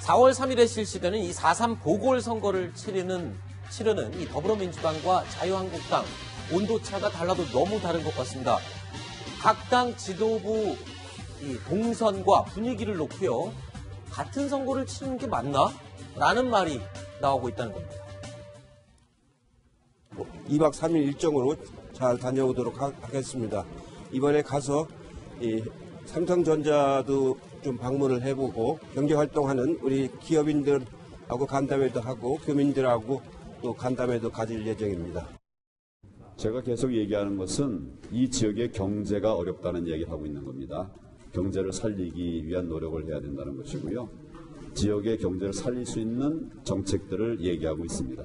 4월 3일에 실시되는 이 4.3 보궐선거를 치르는 이 더불어민주당과 자유한국당 온도차가 달라도 너무 다른 것 같습니다. 각 당 지도부 이 동선과 분위기를 놓고요. 같은 선거를 치르는 게 맞나? 라는 말이 나오고 있다는 겁니다. 2박 3일 일정으로 잘 다녀오도록 하겠습니다. 이번에 가서 이 삼성전자도 좀 방문을 해보고 경제활동하는 우리 기업인들하고 간담회도 하고 교민들하고 또 간담회도 가질 예정입니다. 제가 계속 얘기하는 것은 이 지역의 경제가 어렵다는 얘기를 하고 있는 겁니다. 경제를 살리기 위한 노력을 해야 된다는 것이고요. 지역의 경제를 살릴 수 있는 정책들을 얘기하고 있습니다.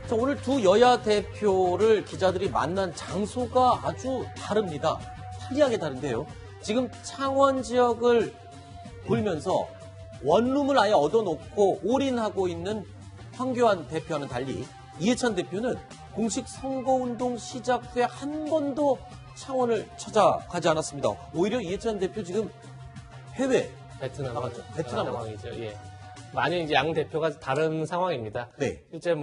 자, 오늘 두 여야 대표를 기자들이 만난 장소가 아주 다릅니다. 화려하게 다른데요. 지금 창원 지역을 돌면서 원룸을 아예 얻어놓고 올인하고 있는 황교안 대표와는 달리 이해찬 대표는 공식 선거운동 시작 후에 한 번도 창원을 찾아가지 않았습니다. 오히려 이해찬 대표 지금 해외 베트남 나갔죠. 베트남 상황이죠. 예. 많이 이제 양 대표가 다른 상황입니다. 네. 실제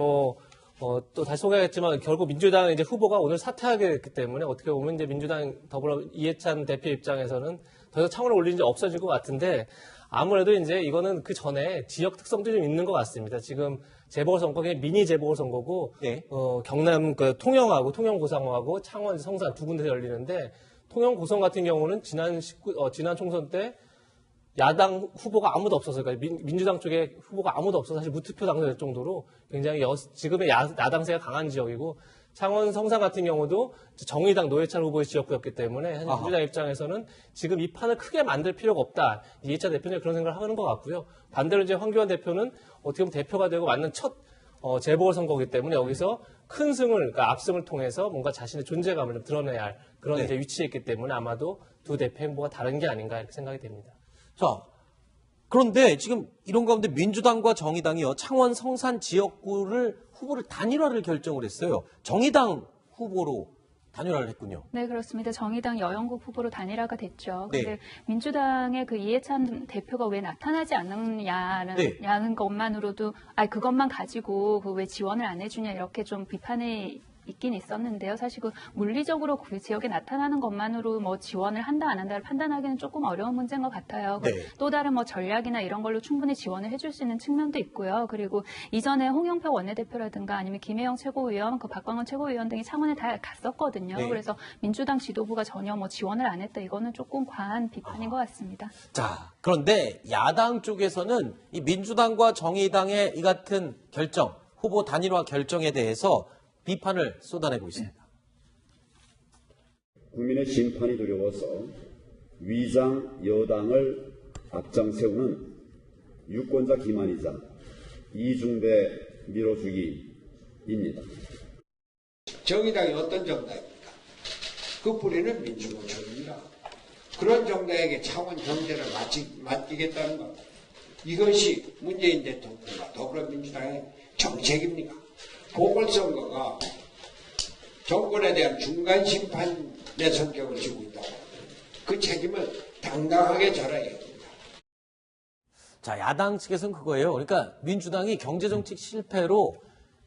또 다시 소개하겠지만 결국 민주당 이제 후보가 오늘 사퇴하게 됐기 때문에 어떻게 보면 이제 민주당 더불어 이해찬 대표 입장에서는 더 이상 창원을 올린 지 없어질 것 같은데 아무래도 이제 이거는 그 전에 지역 특성도 좀 있는 것 같습니다. 지금 재보궐선거가 미니 재보궐선거고 네. 경남 통영하고 통영고성하고 창원 성산 두 군데서 열리는데 통영고성 같은 경우는 지난 총선 때 야당 후보가 아무도 없어서 그러니까 민주당 쪽에 후보가 아무도 없어서 사실 무투표 당선될 정도로 굉장히 지금의 야당세가 강한 지역이고 창원 성산 같은 경우도 정의당 노회찬 후보의 지역구였기 때문에 사실 민주당 입장에서는 지금 이 판을 크게 만들 필요가 없다. 이해찬 대표는 그런 생각을 하는 것 같고요. 반대로 이제 황교안 대표는 어떻게 보면 대표가 되고 맞는 첫 재보궐선거이기 때문에 여기서 큰 승을, 그러니까 압승을 통해서 뭔가 자신의 존재감을 좀 드러내야 할 그런 네. 이제 위치에 있기 때문에 아마도 두 대표 행보가 다른 게 아닌가 이렇게 생각이 됩니다. 자, 그런데 지금 이런 가운데 민주당과 정의당이요. 창원 성산 지역구를 후보를 단일화를 결정을 했어요. 정의당 후보로 단일화를 했군요. 네, 그렇습니다. 정의당 여영국 후보로 단일화가 됐죠. 네. 근데 민주당의 그 이해찬 대표가 왜 나타나지 않느냐는 것만으로도, 그것만 가지고 그 왜 지원을 안 해주냐 이렇게 좀 비판이 있긴 있었는데요. 사실 그 물리적으로 그 지역에 나타나는 것만으로 뭐 지원을 한다 안 한다를 판단하기는 조금 어려운 문제인 것 같아요. 네. 또 다른 뭐 전략이나 이런 걸로 충분히 지원을 해줄 수 있는 측면도 있고요. 그리고 이전에 홍영표 원내대표라든가 아니면 김혜영 최고위원, 박광원 최고위원 등이 창원에 다 갔었거든요. 네. 그래서 민주당 지도부가 전혀 뭐 지원을 안 했다. 이거는 조금 과한 비판인 것 같습니다. 자, 그런데 야당 쪽에서는 이 민주당과 정의당의 이 같은 결정, 후보 단일화 결정에 대해서 비판을 쏟아내고 있습니다. 국민의 심판이 두려워서 위장 여당을 앞장세우는 유권자 기만이자 이중대 밀어주기입니다. 정의당이 어떤 정당입니까? 그 뿌리는 민주노총입니다. 그런 정당에게 창원 경제를 맡기겠다는 것, 이것이 문재인 대통령과 더불어민주당의 정책입니까? 보궐선거가 정권에 대한 중간 심판의 성격을 쥐고 있다고 그 책임을 당당하게 져야 됩니다. 자, 야당 측에서는 그거예요. 그러니까 민주당이 경제정책 실패로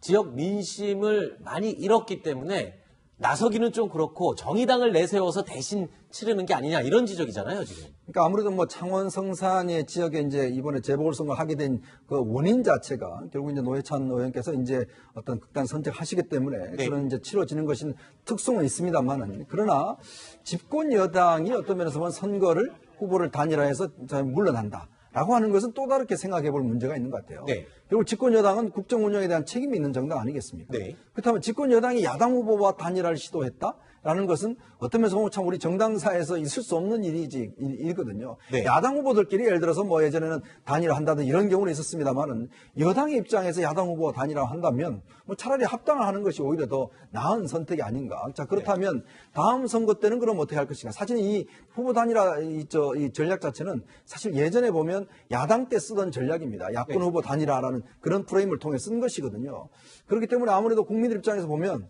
지역 민심을 많이 잃었기 때문에 나서기는 좀 그렇고 정의당을 내세워서 대신 치르는 게 아니냐 이런 지적이잖아요, 지금. 그러니까 아무래도 뭐 창원 성산의 지역에 이제 이번에 재보궐선거를 하게 된 그 원인 자체가 결국 이제 노회찬 의원께서 이제 어떤 극단 선택하시기 때문에 네. 그런 이제 치러지는 것인 특성은 있습니다만은 그러나 집권 여당이 어떤 면에서 보면 선거를 후보를 단일화해서 물러난다. 라고 하는 것은 또 다르게 생각해 볼 문제가 있는 것 같아요. 네. 그리고 집권 여당은 국정 운영에 대한 책임이 있는 정당 아니겠습니까? 네. 그렇다면 집권 여당이 야당 후보와 단일화를 시도했다? 라는 것은 어떤 면에서 보면 참 우리 정당사에서 있을 수 없는 일이거든요. 네. 야당 후보들끼리 예를 들어서 뭐 예전에는 단일화한다든 이런 경우는 있었습니다만은 여당의 입장에서 야당 후보와 단일화한다면 뭐 차라리 합당을 하는 것이 오히려 더 나은 선택이 아닌가. 자, 그렇다면 다음 선거 때는 그럼 어떻게 할 것인가. 사실 이 후보 단일화 이 전략 자체는 사실 예전에 보면 야당 때 쓰던 전략입니다. 야권 후보 단일화라는 그런 프레임을 통해 쓴 것이거든요. 그렇기 때문에 아무래도 국민들 입장에서 보면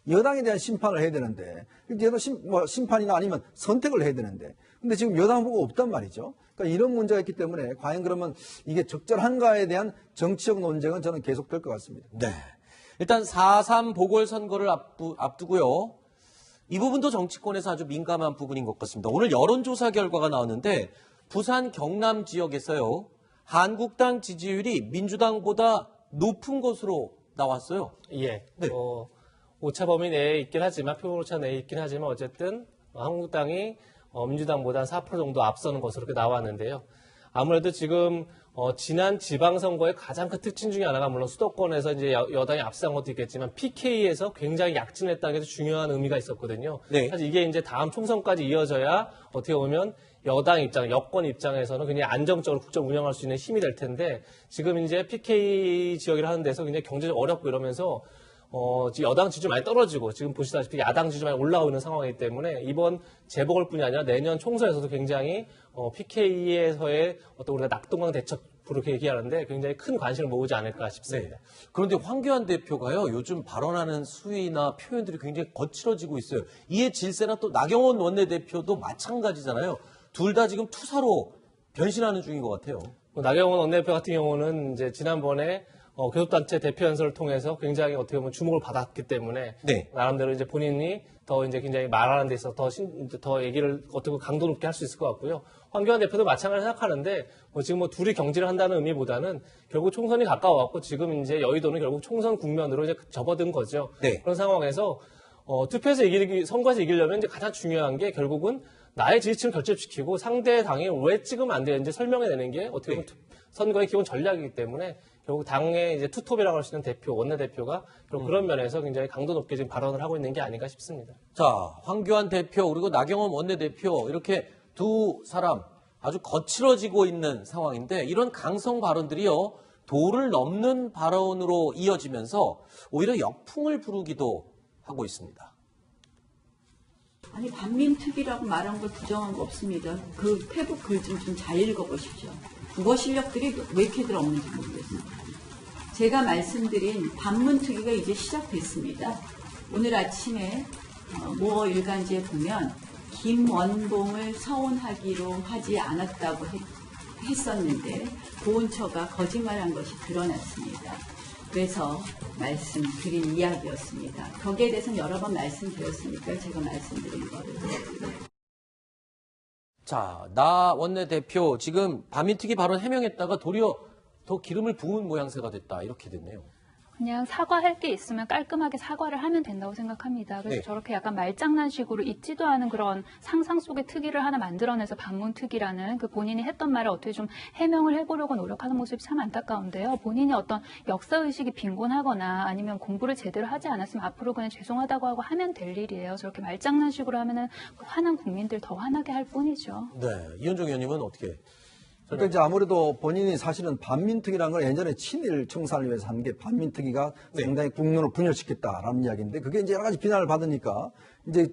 여당에 대한 심판을 해야 되는데, 얘도 심판이나 아니면 선택을 해야 되는데, 근데 지금 여당 후보가 없단 말이죠. 그러니까 이런 문제가 있기 때문에 과연 그러면 이게 적절한가에 대한 정치적 논쟁은 저는 계속될 것 같습니다. 네. 일단 4.3 보궐선거를 앞두고요. 이 부분도 정치권에서 아주 민감한 부분인 것 같습니다. 오늘 여론조사 결과가 나왔는데 부산 경남 지역에서요. 한국당 지지율이 민주당보다 높은 것으로 나왔어요. 예. 네. 오차 범위 내에 있긴 하지만, 표본오차 내에 있긴 하지만 어쨌든 한국당이 민주당보다 4% 정도 앞서는 것으로 이렇게 나왔는데요. 아무래도 지금 지난 지방선거의 가장 큰 특징 중에 하나가 물론 수도권에서 이제 여당이 앞선 것도 있겠지만 PK에서 굉장히 약진했다는 게 중요한 의미가 있었거든요. 네. 사실 이게 이제 다음 총선까지 이어져야 어떻게 보면 여당 입장, 여권 입장에서는 굉장히 안정적으로 국정 운영할 수 있는 힘이 될 텐데 지금 이제 PK 지역이라 하는 데서 굉장히 경제적 어렵고 이러면서 지금 여당 지지율 많이 떨어지고 지금 보시다시피 야당 지지율 많이 올라오고 있는 상황이기 때문에 이번 재보궐뿐이 아니라 내년 총선에서도 굉장히 PK에서의 어떤 우리가 낙동강 대첩으로 얘기하는데 굉장히 큰 관심을 모으지 않을까 싶습니다. 네. 그런데 황교안 대표가요, 요즘 발언하는 수위나 표현들이 굉장히 거칠어지고 있어요. 이에 질세나 또 나경원 원내대표도 마찬가지잖아요. 둘 다 지금 투사로 변신하는 중인 것 같아요. 나경원 원내대표 같은 경우는 이제 지난번에 교섭단체 대표 연설을 통해서 굉장히 어떻게 보면 주목을 받았기 때문에 네. 나름대로 이제 본인이 더 이제 굉장히 말하는 데 있어서 더 얘기를 어떻게 보면 강도 높게 할 수 있을 것 같고요. 황교안 대표도 마찬가지로 생각하는데 지금 둘이 경질을 한다는 의미보다는 결국 총선이 가까워왔고 지금 이제 여의도는 결국 총선 국면으로 이제 접어든 거죠. 네. 그런 상황에서 선거에서 이기려면 이제 가장 중요한 게 결국은 나의 지지층을 결집시키고 상대 당이 왜 찍으면 안 되는지 설명해내는 게 어떻게 보면 선거의 기본 전략이기 때문에 결국 당의 이제 투톱이라고 할 수 있는 원내대표가 그런 면에서 굉장히 강도 높게 지금 발언을 하고 있는 게 아닌가 싶습니다. 자, 황교안 대표 그리고 나경원 원내대표 이렇게 두 사람 아주 거칠어지고 있는 상황인데 이런 강성 발언들이요. 도를 넘는 발언으로 이어지면서 오히려 역풍을 부르기도 하고 있습니다. 아니 반민특위라고 말한 걸 부정한 거 없습니다. 그 페북 글 좀 잘 읽어보십시오. 국어 실력들이 왜 이렇게들 없는지 모르겠어요. 제가 말씀드린 반문특위가 이제 시작됐습니다. 오늘 아침에 모 일간지에 보면 김원봉을 서원하기로 하지 않았다고 했었는데 보훈처가 거짓말한 것이 드러났습니다. 그래서 말씀드린 이야기였습니다. 거기에 대해서는 여러 번 말씀드렸으니까 제가 말씀드린 거를. 자, 나 원내대표 지금 반민특위 발언 해명했다가 도리어 더 기름을 부은 모양새가 됐다. 이렇게 됐네요. 그냥 사과할 게 있으면 깔끔하게 사과를 하면 된다고 생각합니다. 그래서 네. 저렇게 약간 말장난식으로 있지도 않은 그런 상상 속의 특위를 하나 만들어내서 반문특위라는 그 본인이 했던 말을 어떻게 좀 해명을 해보려고 노력하는 모습이 참 안타까운데요. 본인이 어떤 역사의식이 빈곤하거나 아니면 공부를 제대로 하지 않았으면 앞으로 그냥 죄송하다고 하고 하면 될 일이에요. 저렇게 말장난식으로 하면은 화난 국민들 더 화나게 할 뿐이죠. 네, 이현종 의원님은 어떻게? 그러니까 이제 아무래도 본인이 사실은 반민특위라는 걸 예전에 친일 청산을 위해서 한 게 반민특위가 상당히 국론을 분열시켰다라는 이야기인데 그게 이제 여러 가지 비난을 받으니까 이제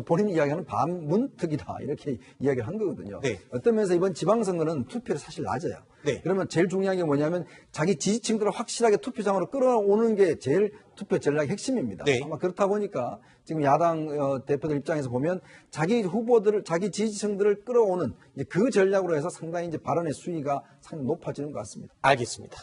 본인이 이야기하는 반문특위다 이렇게 이야기를 한 거거든요. 네. 어떤 면에서 이번 지방선거는 투표율이 사실 낮아요. 네. 그러면 제일 중요한 게 뭐냐면 자기 지지층들을 확실하게 투표장으로 끌어오는 게 제일 투표 전략의 핵심입니다. 네. 아마 그렇다 보니까 지금 야당 대표들 입장에서 보면 자기 후보들을 자기 지지층들을 끌어오는 이제 그 전략으로 해서 상당히 이제 발언의 수위가 상당히 높아지는 것 같습니다. 알겠습니다.